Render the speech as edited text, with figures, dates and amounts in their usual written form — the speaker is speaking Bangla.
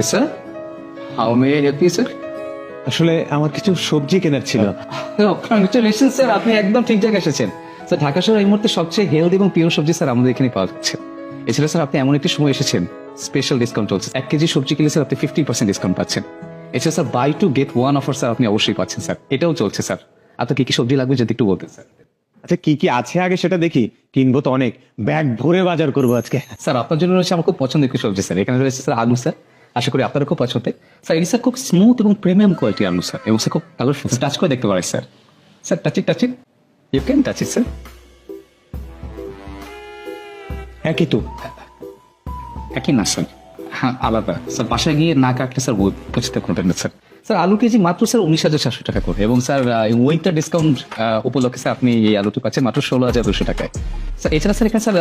Sir, how may I help you sir? আসলে আমার কিছু সবজি কেনার ছিল। কংগ্রেচুলেশন স্যার, আপনি একদম ঠিক জায়গায় এসেছেন। স্যার, ঢাকা শহরে এই মুহূর্তে সবচেয়ে হেলদি এবং পিওর সবজি স্যার আমাদের এখানে পাওয়া যাচ্ছে। এছাড়া স্যার আপনি এমন একটি সময় এসেছেন, স্পেশাল ডিসকাউন্ট চলছে। 1 কেজি সবজি কিনলে স্যার আপনি 50% ডিসকাউন্ট পাচ্ছেন। এছাড়া sir buy two get one offer sir আপনি অবশ্যই পাচ্ছেন স্যার, এটাও চলছে স্যার। আপনার কি কি সবজি লাগবে যদি একটু বলতেন স্যার। আচ্ছা, কি কি আছে আগে সেটা দেখি, কিনবো তো অনেক, ব্যাগ ভরে বাজার করবো আজকে। স্যার আপনার জন্য রয়েছে আমার খুব পছন্দের একটি সবজি স্যার, এখানে রয়েছে স্যার আলু স্যার, আশা করি আপনারও খুব পছন্দের। স্যার এটি স্যার খুব স্মুথ এবং প্রিমিয়াম কোয়ালিটির আলু স্যার, এবং স্যার খুব কালারফুল, টাচ করে দেখতে পারেন sir. Sir touch it you can touch it sir. একই তো। একই না স্যার, হ্যাঁ আলাদা স্যার। বাসায় গিয়ে না কাটলে স্যার বুঝতে পারবেন না স্যার। স্যার আলু কেজি মাত্র স্যার 19,400 টাকা করে, এবং স্যার উইন্টার ডিসকাউন্ট উপলক্ষে স্যার আপনি এই আলুটি পাচ্ছেন মাত্র 16,200 টাকায়। স্যার এছাড়া স্যার এখানে স্যার